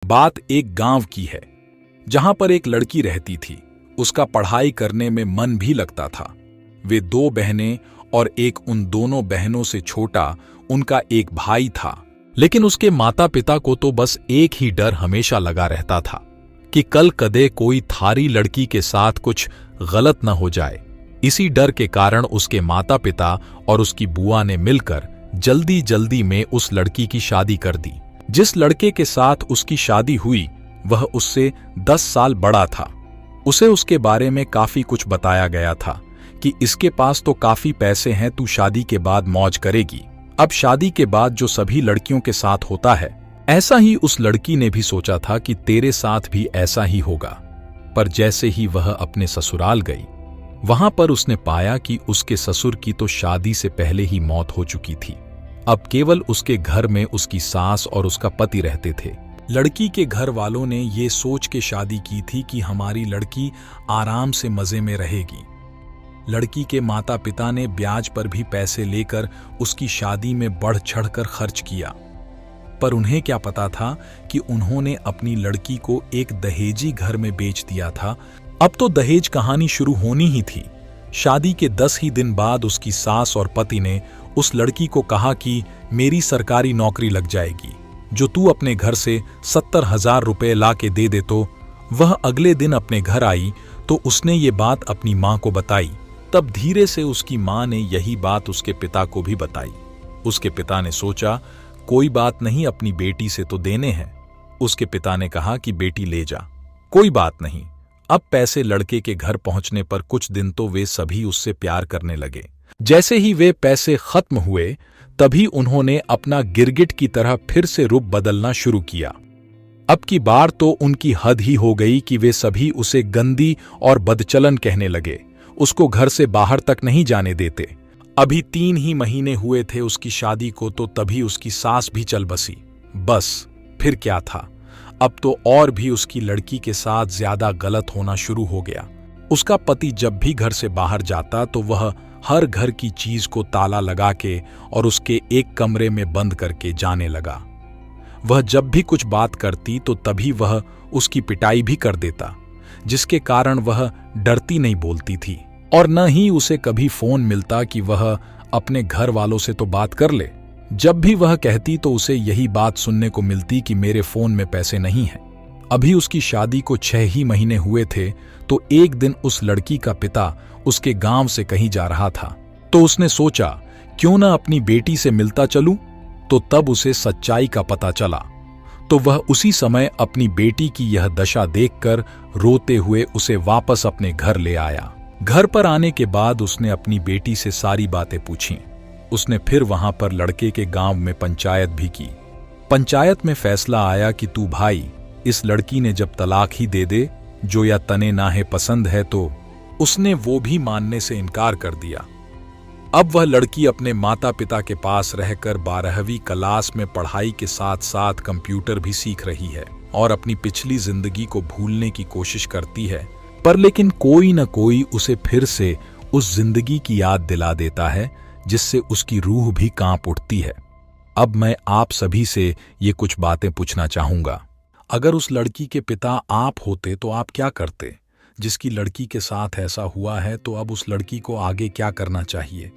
बात एक गांव की है जहां पर एक लड़की रहती थी। उसका पढ़ाई करने में मन भी लगता था। वे 2 बहनें और एक उन दोनों बहनों से छोटा उनका एक भाई था। लेकिन उसके माता पिता को तो बस एक ही डर हमेशा लगा रहता था कि कल कदे कोई थारी लड़की के साथ कुछ गलत न हो जाए। इसी डर के कारण उसके माता पिता और उसकी बुआ ने मिलकर जल्दी जल्दी में उस लड़की की शादी कर दी। जिस लड़के के साथ उसकी शादी हुई वह उससे 10 साल बड़ा था। उसे उसके बारे में काफी कुछ बताया गया था कि इसके पास तो काफी पैसे हैं, तू शादी के बाद मौज करेगी। अब शादी के बाद जो सभी लड़कियों के साथ होता है, ऐसा ही उस लड़की ने भी सोचा था कि तेरे साथ भी ऐसा ही होगा। पर जैसे ही वह अपने ससुराल गई, वहां पर उसने पाया कि उसके ससुर की तो शादी से पहले ही मौत हो चुकी थी। अब केवल उसके घर में उसकी सास और उसका पति रहते थे। लड़की के घर वालों ने ये सोच के शादी की थी कि हमारी लड़की आराम से मजे में रहेगी। लड़की के माता पिता ने ब्याज पर भी पैसे लेकर उसकी शादी में बढ़ चढ़कर खर्च किया। पर उन्हें क्या पता था कि उन्होंने अपनी लड़की को एक दहेजी घर में बेच दिया था। अब तो दहेज कहानी शुरू होनी ही थी। शादी के 10 ही दिन बाद उसकी सास और पति ने उस लड़की को कहा कि मेरी सरकारी नौकरी लग जाएगी, जो तू अपने घर से 70,000 रुपए ला के दे दे। तो वह अगले दिन अपने घर आई तो उसने ये बात अपनी माँ को बताई। तब धीरे से उसकी माँ ने यही बात उसके पिता को भी बताई। उसके पिता ने सोचा कोई बात नहीं, अपनी बेटी से तो देने हैं। उसके पिता ने कहा कि बेटी ले जा, कोई बात नहीं। अब पैसे लड़के के घर पहुंचने पर कुछ दिन तो वे सभी उससे प्यार करने लगे। जैसे ही वे पैसे खत्म हुए तभी उन्होंने अपना गिरगिट की तरह फिर से रूप बदलना शुरू किया। अब की बार तो उनकी हद ही हो गई कि वे सभी उसे गंदी और बदचलन कहने लगे। उसको घर से बाहर तक नहीं जाने देते। अभी 3 ही महीने हुए थे उसकी शादी को, तो तभी उसकी सास भी चल बसी। बस फिर क्या था, अब तो और भी उसकी लड़की के साथ ज्यादा गलत होना शुरू हो गया। उसका पति जब भी घर से बाहर जाता तो वह हर घर की चीज को ताला लगा के और उसके एक कमरे में बंद करके जाने लगा। वह जब भी कुछ बात करती तो तभी वह उसकी पिटाई भी कर देता, जिसके कारण वह डरती नहीं बोलती थी। और न ही उसे कभी फोन मिलता कि वह अपने घर वालों से तो बात कर ले। जब भी वह कहती तो उसे यही बात सुनने को मिलती कि मेरे फोन में पैसे नहीं हैं। अभी उसकी शादी को 6 ही महीने हुए थे तो एक दिन उस लड़की का पिता उसके गांव से कहीं जा रहा था, तो उसने सोचा क्यों ना अपनी बेटी से मिलता चलूं। तो तब उसे सच्चाई का पता चला, तो वह उसी समय अपनी बेटी की यह दशा देखकर रोते हुए उसे वापस अपने घर ले आया। घर पर आने के बाद उसने अपनी बेटी से सारी बातें पूछीं। उसने फिर वहां पर लड़के के गांव में पंचायत भी की। पंचायत में फैसला आया कि तू भाई, इस लड़की ने जब तलाक ही दे दे, जो या तने नाहे पसंद है, तो उसने वो भी मानने से इनकार कर दिया। अब वह लड़की अपने माता पिता के पास रहकर 12वीं क्लास में पढ़ाई के साथ साथ कंप्यूटर भी सीख रही है और अपनी पिछली जिंदगी को भूलने की कोशिश करती है। पर लेकिन कोई न कोई उसे फिर से उस जिंदगी की याद दिला देता है, जिससे उसकी रूह भी कांप उठती है। अब मैं आप सभी से ये कुछ बातें पूछना चाहूंगा। अगर उस लड़की के पिता आप होते तो आप क्या करते? जिसकी लड़की के साथ ऐसा हुआ है, तो अब उस लड़की को आगे क्या करना चाहिए?